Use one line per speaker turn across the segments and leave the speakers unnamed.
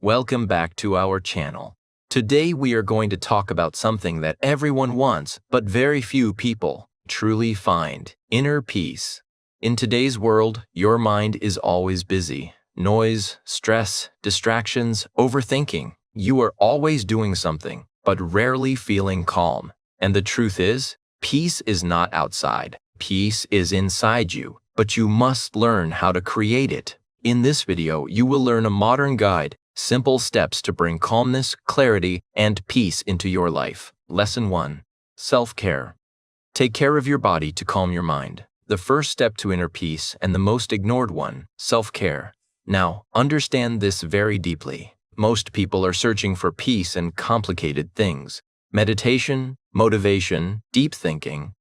Welcome back to our channel. Today we are going to talk about something that everyone wants, but very few people truly find: inner peace. In today's world, your mind is always busy. Noise, stress, distractions, overthinking. You are always doing something, but rarely feeling calm. And the truth is, peace is not outside. Peace is inside you, but you must learn how to create it. In this video, you will learn a modern guide, simple steps to bring calmness, clarity, and peace into your life. Lesson 1. Self-care. Take care of your body to calm your mind. The first step to inner peace, and the most ignored one, self-care. Now, understand this very deeply. Most people are searching for peace in complicated things: meditation, motivation, deep thinking.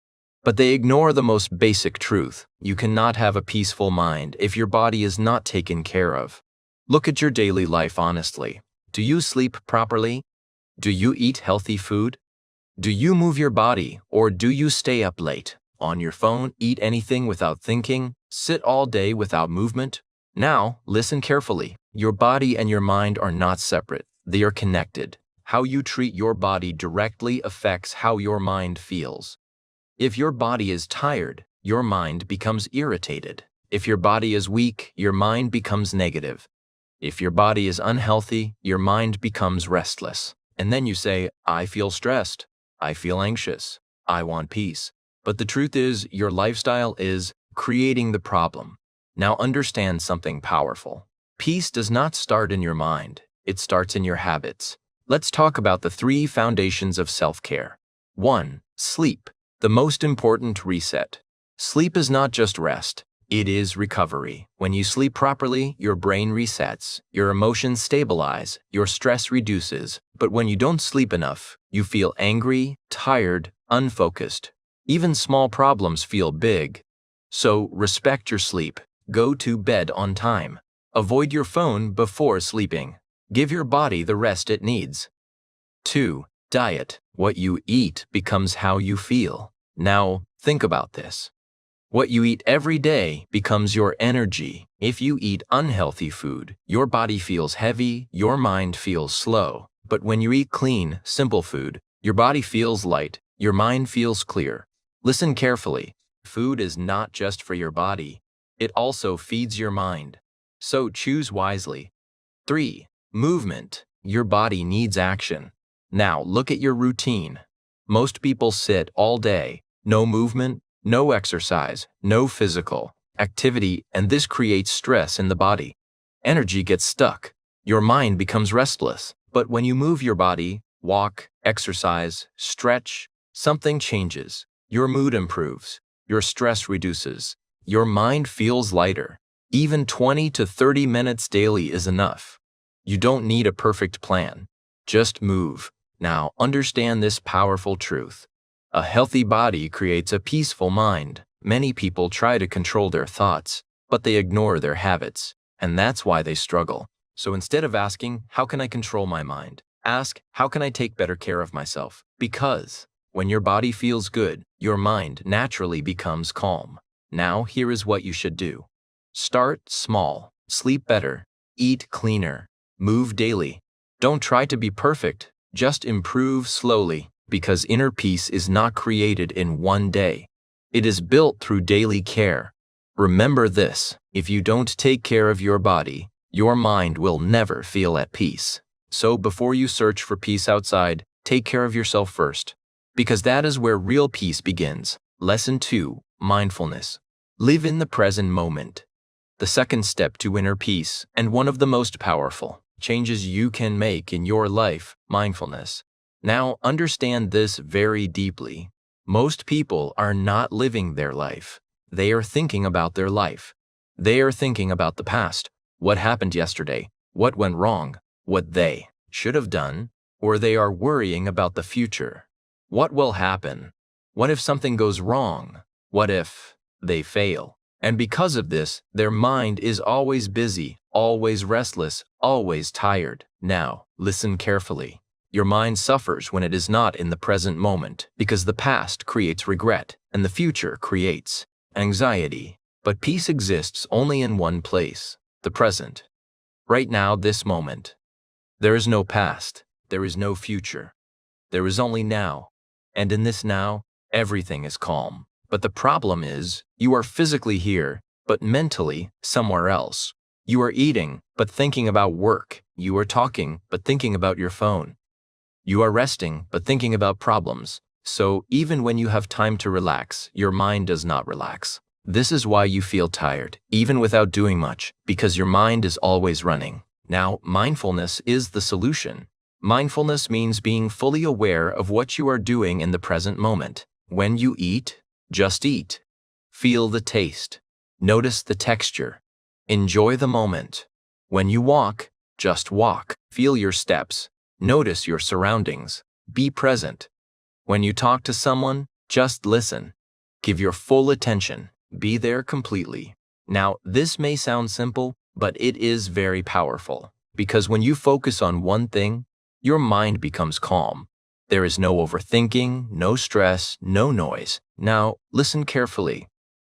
But they ignore the most basic truth: you cannot have a peaceful mind if your body is not taken care of. Look at your daily life honestly. Do you sleep properly? Do you eat healthy food? Do you move your body, or do you stay up late on your phone, eat anything without thinking, sit all day without movement? Now, listen carefully. Your body and your mind are not separate. They are connected. How you treat your body directly affects how your mind feels. If your body is tired, your mind becomes irritated. If your body is weak, your mind becomes negative. If your body is unhealthy, your mind becomes restless. And then you say, I feel stressed, I feel anxious, I want peace. But the truth is, your lifestyle is creating the problem. Now understand something powerful. Peace does not start in your mind, it starts in your habits. Let's talk about the 3 foundations of self-care. 1. Sleep. The most important reset. Sleep is not just rest, it is recovery. When you sleep properly, your brain resets, your emotions stabilize, your stress reduces. But when you don't sleep enough, you feel angry, tired, unfocused. Even small problems feel big. So respect your sleep. Go to bed on time. Avoid your phone before sleeping. Give your body the rest it needs. 2. Diet. What you eat becomes how you feel. Now, think about this. What you eat every day becomes your energy. If you eat unhealthy food, your body feels heavy, your mind feels slow. But when you eat clean, simple food, your body feels light, your mind feels clear. Listen carefully. Food is not just for your body, it also feeds your mind. So choose wisely. 3. Movement. Your body needs action. Now look at your routine. Most people sit all day, no movement, no exercise, no physical activity, and this creates stress in the body. Energy gets stuck. Your mind becomes restless. But when you move your body, walk, exercise, stretch, something changes. Your mood improves. Your stress reduces. Your mind feels lighter. Even 20 to 30 minutes daily is enough. You don't need a perfect plan. Just move. Now, understand this powerful truth. A healthy body creates a peaceful mind. Many people try to control their thoughts, but they ignore their habits, and that's why they struggle. So instead of asking, how can I control my mind? Ask, how can I take better care of myself? Because when your body feels good, your mind naturally becomes calm. Now, here is what you should do. Start small. Sleep better. Eat cleaner. Move daily. Don't try to be perfect. Just improve slowly, because inner peace is not created in one day. It is built through daily care. Remember this: if you don't take care of your body, your mind will never feel at peace. So before you search for peace outside, take care of yourself first, because that is where real peace begins. Lesson 2. Mindfulness. Live in the present moment. The second step to inner peace, and one of the most powerful changes you can make in your life: mindfulness. Now, understand this very deeply. Most people are not living their life. They are thinking about their life. They are thinking about the past, what happened yesterday, what went wrong, what they should have done, or they are worrying about the future. What will happen? What if something goes wrong? What if they fail? And because of this, their mind is always busy, always restless, always tired. Now, listen carefully. Your mind suffers when it is not in the present moment, because the past creates regret, and the future creates anxiety. But peace exists only in one place: the present. Right now, this moment. There is no past. There is no future. There is only now. And in this now, everything is calm. But the problem is, you are physically here, but mentally somewhere else. You are eating, but thinking about work. You are talking, but thinking about your phone. You are resting, but thinking about problems. So even when you have time to relax, your mind does not relax. This is why you feel tired, even without doing much, because your mind is always running. Now, mindfulness is the solution. Mindfulness means being fully aware of what you are doing in the present moment. When you eat, just eat. Feel the taste. Notice the texture. Enjoy the moment. When you walk, just walk. Feel your steps. Notice your surroundings. Be present. When you talk to someone, just listen. Give your full attention. Be there completely. Now, this may sound simple, but it is very powerful. Because when you focus on one thing, your mind becomes calm. There is no overthinking, no stress, no noise. Now, listen carefully.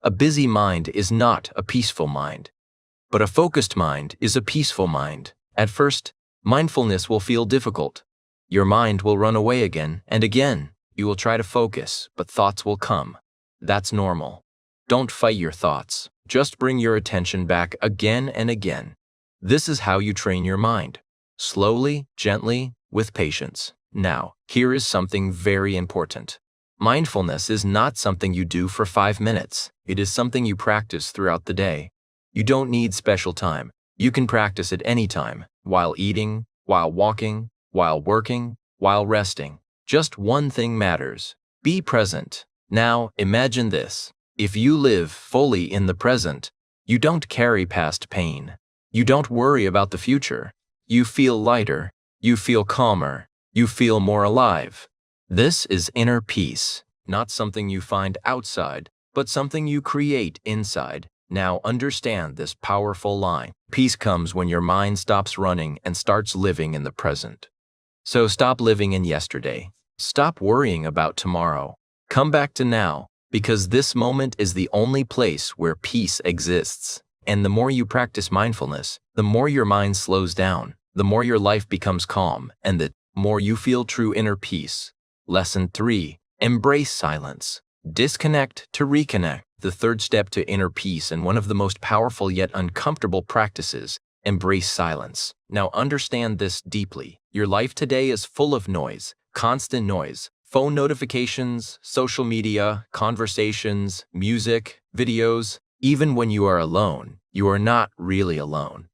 A busy mind is not a peaceful mind. But a focused mind is a peaceful mind. At first, mindfulness will feel difficult. Your mind will run away again and again. You will try to focus, but thoughts will come. That's normal. Don't fight your thoughts. Just bring your attention back again and again. This is how you train your mind. Slowly, gently, with patience. Now, here is something very important. Mindfulness is not something you do for 5 minutes. It is something you practice throughout the day. You don't need special time. You can practice it anytime, while eating, while walking, while working, while resting. Just one thing matters. Be present. Now, imagine this. If you live fully in the present, you don't carry past pain. You don't worry about the future. You feel lighter. You feel calmer. You feel more alive. This is inner peace, not something you find outside, but something you create inside. Now understand this powerful line. Peace comes when your mind stops running and starts living in the present. So stop living in yesterday. Stop worrying about tomorrow. Come back to now, because this moment is the only place where peace exists. And the more you practice mindfulness, the more your mind slows down, the more your life becomes calm, and the more you feel true inner peace. Lesson 3. Embrace silence. Disconnect to reconnect. The third step to inner peace and one of the most powerful yet uncomfortable practices. Embrace silence. Now understand this deeply. Your life today is full of noise, constant noise. Phone notifications, social media, conversations, music, videos. Even when you are alone, you are not really alone.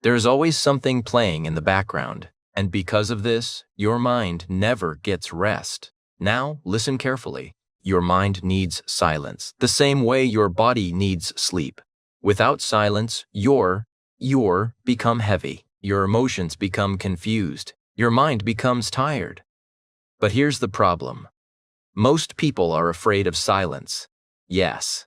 There is always something playing in the background, and because of this, your mind never gets rest. Now, listen carefully. Your mind needs silence, the same way your body needs sleep. Without silence, you're become heavy. Your emotions become confused. Your mind becomes tired. But here's the problem. Most people are afraid of silence. Yes,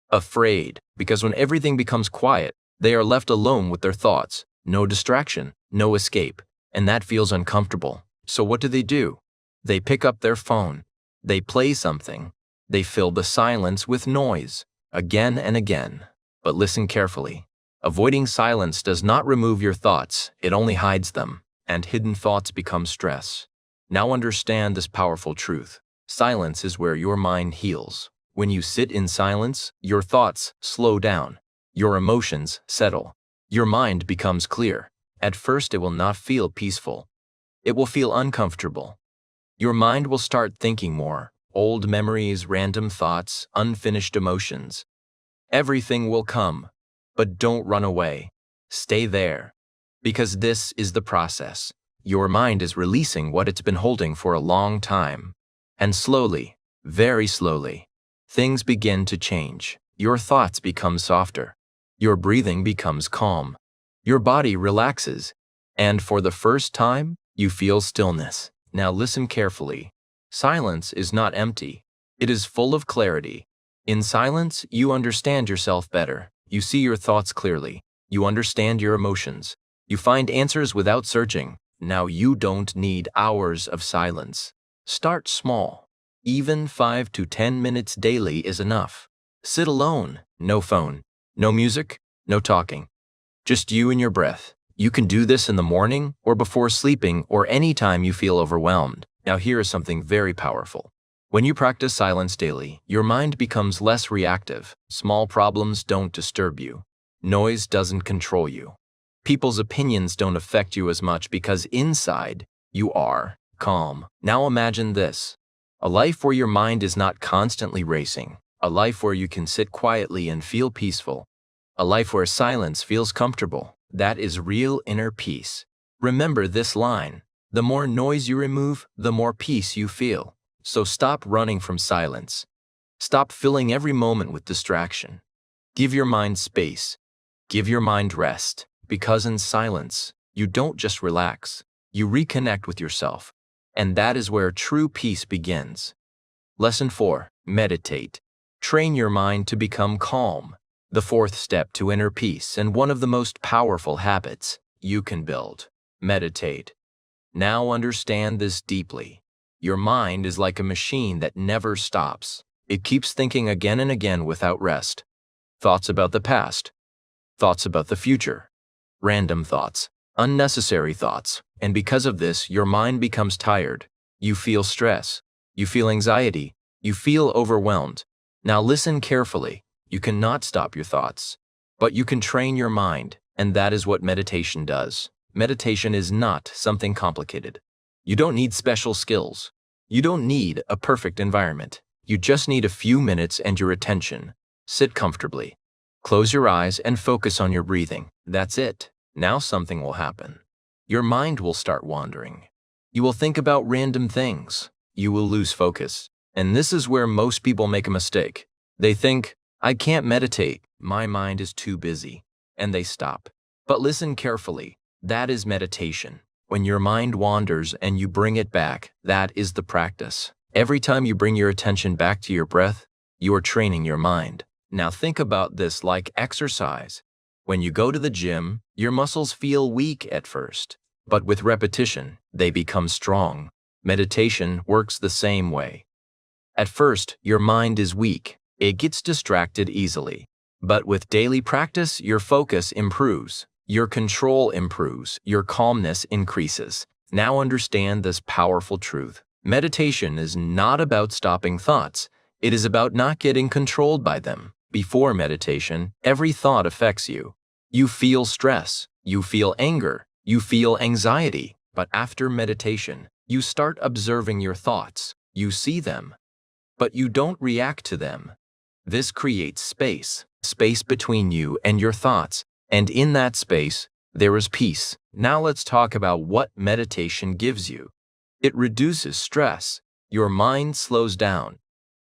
afraid, because when everything becomes quiet, they are left alone with their thoughts. No distraction, no escape, and that feels uncomfortable. So what do? They pick up their phone. They play something. They fill the silence with noise, again and again. But listen carefully. Avoiding silence does not remove your thoughts, it only hides them, and hidden thoughts become stress. Now understand this powerful truth. Silence is where your mind heals. When you sit in silence, your thoughts slow down. Your emotions settle. Your mind becomes clear. At first, it will not feel peaceful. It will feel uncomfortable. Your mind will start thinking more. Old memories, random thoughts, unfinished emotions. Everything will come. But don't run away. Stay there. Because this is the process. Your mind is releasing what it's been holding for a long time. And slowly, very slowly, things begin to change. Your thoughts become softer. Your breathing becomes calm. Your body relaxes. And for the first time, you feel stillness. Now listen carefully. Silence is not empty. It is full of clarity. In silence, you understand yourself better. You see your thoughts clearly. You understand your emotions. You find answers without searching. Now you don't need hours of silence. Start small. Even 5 to 10 minutes daily is enough. Sit alone, no phone, no music, no talking. Just you and your breath. You can do this in the morning or before sleeping or anytime you feel overwhelmed. Now here is something very powerful. When you practice silence daily, your mind becomes less reactive. Small problems don't disturb you. Noise doesn't control you. People's opinions don't affect you as much because inside, you are calm. Now imagine this. A life where your mind is not constantly racing. A life where you can sit quietly and feel peaceful. A life where silence feels comfortable. That is real inner peace. Remember this line. The more noise you remove, the more peace you feel. So stop running from silence. Stop filling every moment with distraction. Give your mind space. Give your mind rest. Because in silence, you don't just relax. You reconnect with yourself. And that is where true peace begins. Lesson 4. Meditate. Train your mind to become calm. The fourth step to inner peace and one of the most powerful habits you can build. Meditate. Now understand this deeply. Your mind is like a machine that never stops. It keeps thinking again and again without rest. Thoughts about the past. Thoughts about the future. Random thoughts. Unnecessary thoughts. And because of this, your mind becomes tired. You feel stress. You feel anxiety. You feel overwhelmed. Now listen carefully. You cannot stop your thoughts, but you can train your mind, and that is what meditation does. Meditation is not something complicated. You don't need special skills. You don't need a perfect environment. You just need a few minutes and your attention. Sit comfortably. Close your eyes and focus on your breathing. That's it. Now something will happen. Your mind will start wandering. You will think about random things. You will lose focus. And this is where most people make a mistake. They think, I can't meditate. My mind is too busy. And they stop. But listen carefully. That is meditation. When your mind wanders and you bring it back, that is the practice. Every time you bring your attention back to your breath, you are training your mind. Now think about this like exercise. When you go to the gym, your muscles feel weak at first, but with repetition, they become strong. Meditation works the same way. At first, your mind is weak. It gets distracted easily. But with daily practice, your focus improves. Your control improves. Your calmness increases. Now understand this powerful truth. Meditation is not about stopping thoughts. It is about not getting controlled by them. Before meditation, every thought affects you. You feel stress. You feel anger. You feel anxiety. But after meditation, you start observing your thoughts. You see them. But you don't react to them. This creates space between you and your thoughts. And in that space, there is peace. Now let's talk about what meditation gives you. It reduces stress. Your mind slows down.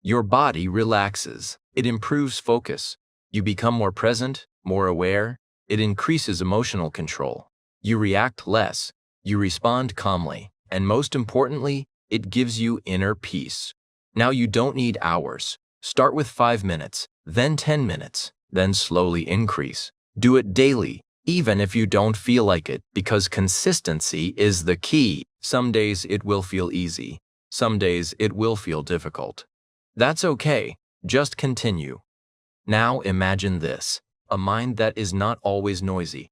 Your body relaxes. It improves focus. You become more present, more aware. It increases emotional control. You react less. You respond calmly. And most importantly, it gives you inner peace. Now you don't need hours. Start with 5 minutes, then 10 minutes, then slowly increase. Do it daily, even if you don't feel like it, because consistency is the key. Some days it will feel easy. Some days it will feel difficult. That's okay. Just continue. Now imagine this, a mind that is not always noisy.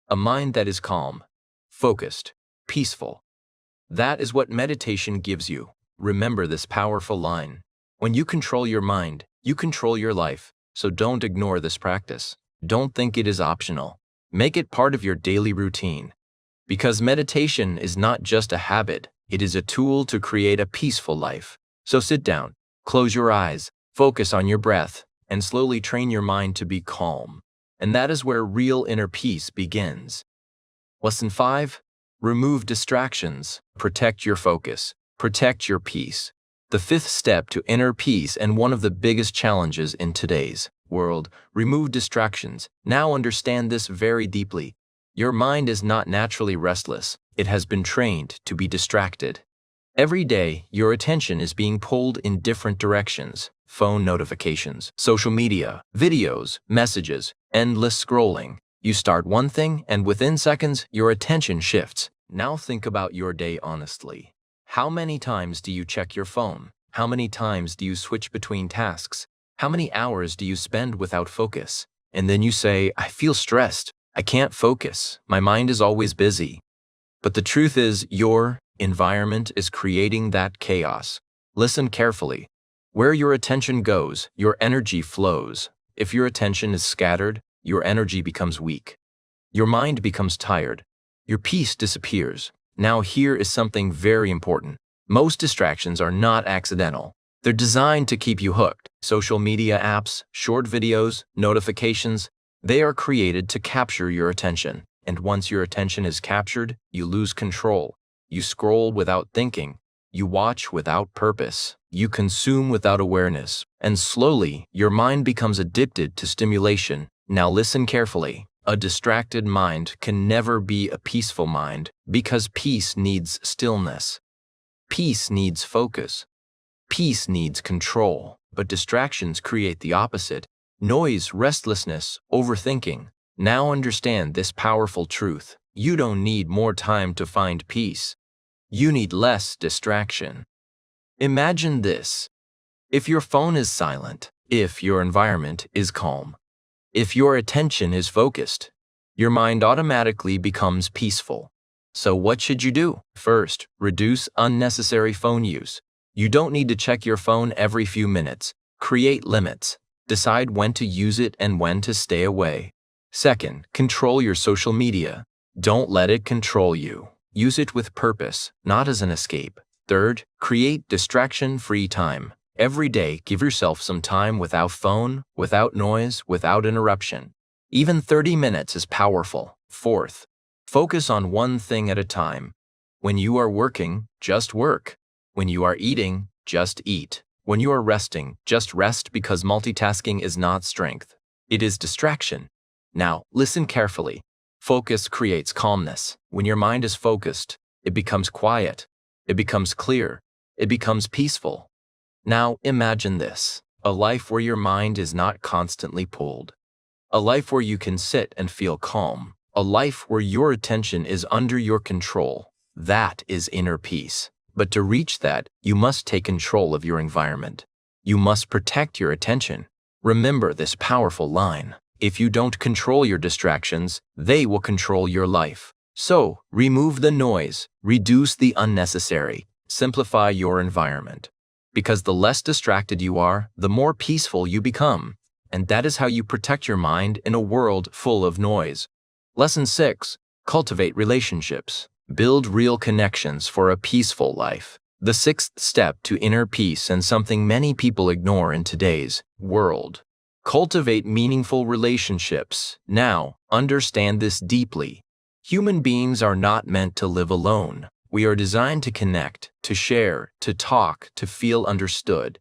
A mind that is calm, focused, peaceful. That is what meditation gives you. Remember this powerful line. When you control your mind, you control your life. So don't ignore this practice. Don't think it is optional. Make it part of your daily routine. Because meditation is not just a habit, it is a tool to create a peaceful life. So sit down, close your eyes, focus on your breath, and slowly train your mind to be calm. And that is where real inner peace begins. Lesson 5. Remove distractions. Protect your focus. Protect your peace. The fifth step to inner peace and one of the biggest challenges in today's world, remove distractions. Now understand this very deeply. Your mind is not naturally restless. It has been trained to be distracted. Every day, your attention is being pulled in different directions. Phone notifications, social media, videos, messages, endless scrolling. You start one thing, and within seconds, your attention shifts. Now think about your day honestly. How many times do you check your phone? How many times do you switch between tasks? How many hours do you spend without focus? And then you say, I feel stressed. I can't focus. My mind is always busy. But the truth is, your environment is creating that chaos. Listen carefully. Where your attention goes, your energy flows. If your attention is scattered, your energy becomes weak. Your mind becomes tired. Your peace disappears. Now here is something very important. Most distractions are not accidental. They're designed to keep you hooked. Social media apps, short videos, notifications, they are created to capture your attention. And once your attention is captured, you lose control. You scroll without thinking. You watch without purpose. You consume without awareness. And slowly, your mind becomes addicted to stimulation. Now listen carefully. A distracted mind can never be a peaceful mind because peace needs stillness. Peace needs focus. Peace needs control. But distractions create the opposite. Noise, restlessness, overthinking. Now understand this powerful truth. You don't need more time to find peace. You need less distraction. Imagine this. If your phone is silent, if your environment is calm, if your attention is focused, your mind automatically becomes peaceful. So what should you do? First, reduce unnecessary phone use. You don't need to check your phone every few minutes. Create limits. Decide when to use it and when to stay away. Second, control your social media. Don't let it control you. Use it with purpose, not as an escape. Third, create distraction-free time. Every day, give yourself some time without phone, without noise, without interruption. Even 30 minutes is powerful. Fourth, focus on one thing at a time. When you are working, just work. When you are eating, just eat. When you are resting, just rest because multitasking is not strength. It is distraction. Now, listen carefully. Focus creates calmness. When your mind is focused, it becomes quiet. It becomes clear. It becomes peaceful. Now, imagine this. A life where your mind is not constantly pulled. A life where you can sit and feel calm. A life where your attention is under your control. That is inner peace. But to reach that, you must take control of your environment. You must protect your attention. Remember this powerful line. If you don't control your distractions, they will control your life. So, remove the noise, reduce the unnecessary, simplify your environment. Because the less distracted you are, the more peaceful you become. And that is how you protect your mind in a world full of noise. Lesson 6. Cultivate relationships. Build real connections for a peaceful life. The sixth step to inner peace and something many people ignore in today's world. Cultivate meaningful relationships. Now, understand this deeply. Human beings are not meant to live alone. We are designed to connect, to share, to talk, to feel understood.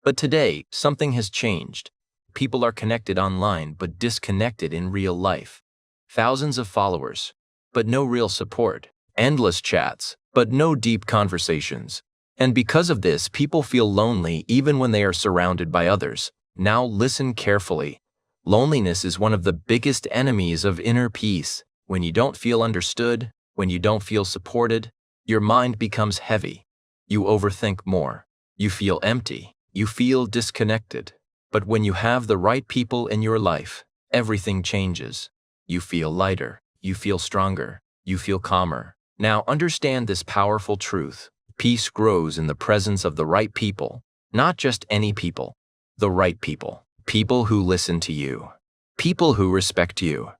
But today, something has changed. People are connected online but disconnected in real life. Thousands of followers, but no real support. Endless chats, but no deep conversations. And because of this, people feel lonely even when they are surrounded by others. Now listen carefully. Loneliness is one of the biggest enemies of inner peace. When you don't feel understood, when you don't feel supported, your mind becomes heavy. You overthink more. You feel empty. You feel disconnected. But when you have the right people in your life, everything changes. You feel lighter. You feel stronger. You feel calmer. Now understand this powerful truth. Peace grows in the presence of the right people. Not just any people. The right people. People who listen to you. People who respect you.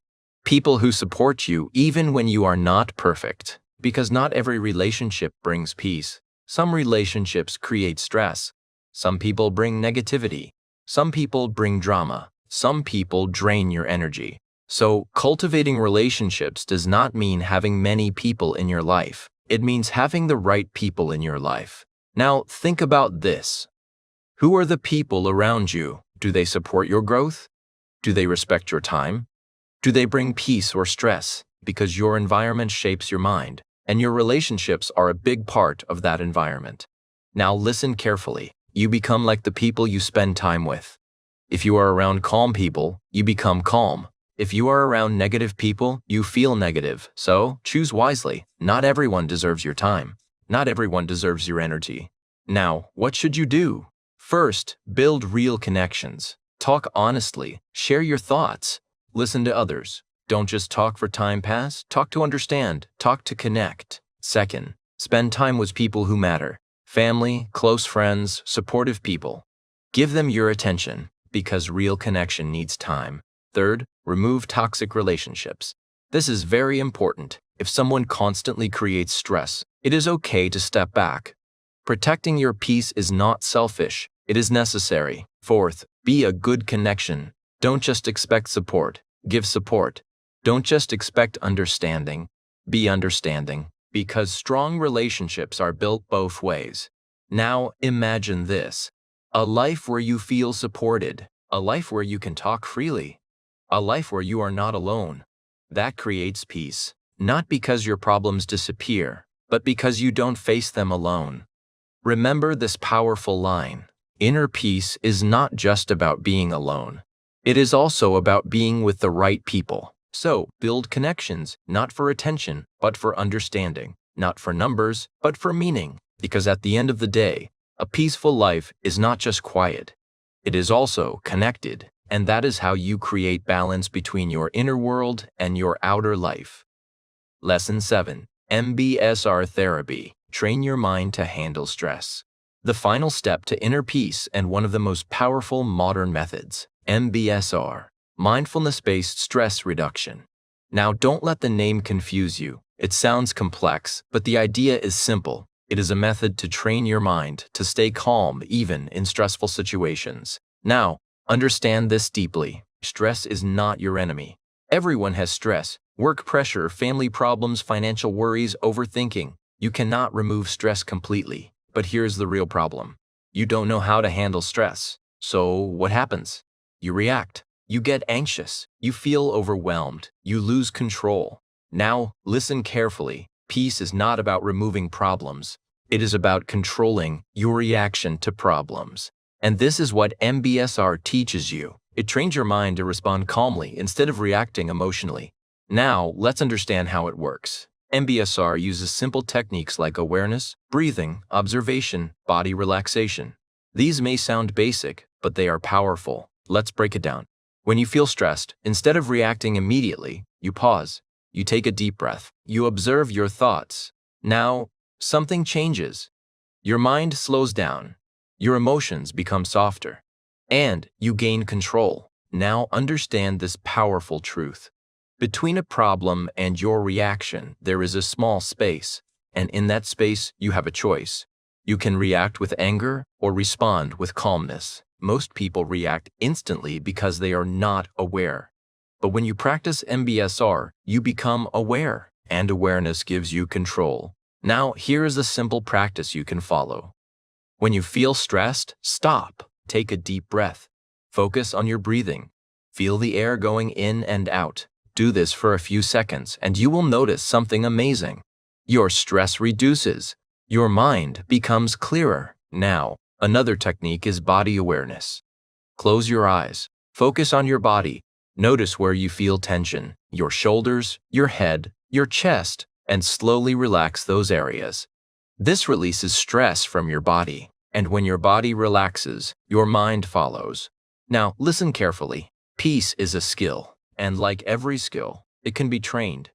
People who support you even when you are not perfect. Because not every relationship brings peace. Some relationships create stress. Some people bring negativity. Some people bring drama. Some people drain your energy. So, cultivating relationships does not mean having many people in your life. It means having the right people in your life. Now, think about this. Who are the people around you? Do they support your growth? Do they respect your time? Do they bring peace or stress? Because your environment shapes your mind, and your relationships are a big part of that environment. Now listen carefully. You become like the people you spend time with. If you are around calm people, you become calm. If you are around negative people, you feel negative. So, choose wisely. Not everyone deserves your time. Not everyone deserves your energy. Now, what should you do? First, build real connections. Talk honestly. Share your thoughts. Listen to others. Don't just talk for time pass, talk to understand, talk to connect. Second, spend time with people who matter. Family, close friends, supportive people. Give them your attention, because real connection needs time. Third, remove toxic relationships. This is very important. If someone constantly creates stress, it is okay to step back. Protecting your peace is not selfish, it is necessary. Fourth, be a good connection. Don't just expect support, give support. Don't just expect understanding, be understanding, because strong relationships are built both ways. Now imagine this: a life where you feel supported, a life where you can talk freely, a life where you are not alone. That creates peace, not because your problems disappear, but because you don't face them alone. Remember this powerful line: inner peace is not just about being alone. It is also about being with the right people. So, build connections, not for attention, but for understanding, not for numbers, but for meaning. Because at the end of the day, a peaceful life is not just quiet. It is also connected, and that is how you create balance between your inner world and your outer life. Lesson 7. MBSR Therapy. Train your mind to handle stress. The final step to inner peace and one of the most powerful modern methods, MBSR, mindfulness-based stress reduction. Now, don't let the name confuse you. It sounds complex, but the idea is simple. It is a method to train your mind to stay calm even in stressful situations. Now, understand this deeply. Stress is not your enemy. Everyone has stress: work pressure, family problems, financial worries, overthinking. You cannot remove stress completely. But here's the real problem. You don't know how to handle stress. So what happens? You react. You get anxious. You feel overwhelmed. You lose control. Now, listen carefully. Peace is not about removing problems. It is about controlling your reaction to problems. And this is what MBSR teaches you. It trains your mind to respond calmly instead of reacting emotionally. Now, let's understand how it works. MBSR uses simple techniques like awareness, breathing, observation, body relaxation. These may sound basic, but they are powerful. Let's break it down. When you feel stressed, instead of reacting immediately, you pause. You take a deep breath. You observe your thoughts. Now, something changes. Your mind slows down. Your emotions become softer. And you gain control. Now understand this powerful truth. Between a problem and your reaction, there is a small space, and in that space, you have a choice. You can react with anger or respond with calmness. Most people react instantly because they are not aware. But when you practice MBSR, you become aware, and awareness gives you control. Now, here is a simple practice you can follow. When you feel stressed, stop. Take a deep breath. Focus on your breathing. Feel the air going in and out. Do this for a few seconds and you will notice something amazing. Your stress reduces. Your mind becomes clearer. Now, another technique is body awareness. Close your eyes. Focus on your body. Notice where you feel tension, your shoulders, your head, your chest, and slowly relax those areas. This releases stress from your body, and when your body relaxes, your mind follows. Now, listen carefully. Peace is a skill. And like every skill, it can be trained.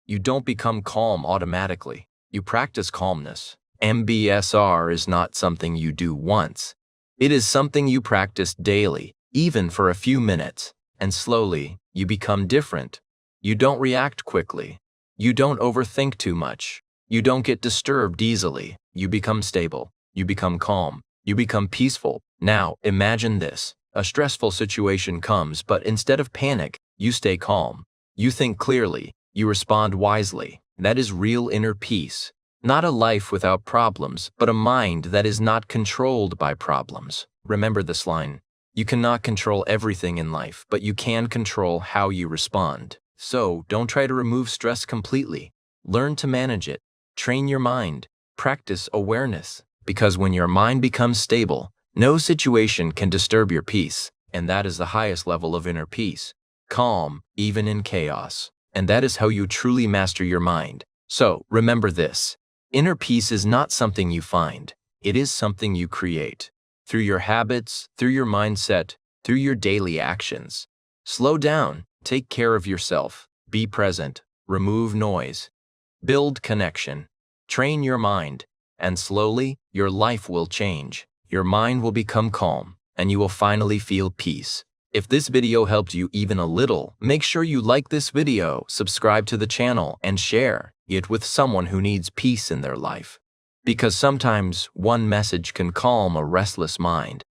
You don't become calm automatically. You practice calmness. MBSR is not something you do once. It is something you practice daily, even for a few minutes. And slowly, you become different. You don't react quickly. You don't overthink too much. You don't get disturbed easily. You become stable. You become calm. You become peaceful. Now, imagine this. A stressful situation comes, but instead of panic, you stay calm. You think clearly. You respond wisely. That is real inner peace. Not a life without problems, but a mind that is not controlled by problems. Remember this line. You cannot control everything in life, but you can control how you respond. So, don't try to remove stress completely. Learn to manage it. Train your mind. Practice awareness. Because when your mind becomes stable, no situation can disturb your peace, and that is the highest level of inner peace. Calm, even in chaos. And that is how you truly master your mind. So, remember this. Inner peace is not something you find. It is something you create. Through your habits, through your mindset, through your daily actions. Slow down, take care of yourself, Be present, remove noise, build connection, train your mind, and slowly your life will change. Your mind will become calm, and you will finally feel peace. If this video helped you even a little, make sure you like this video, subscribe to the channel, and share it with someone who needs peace in their life. Because sometimes one message can calm a restless mind.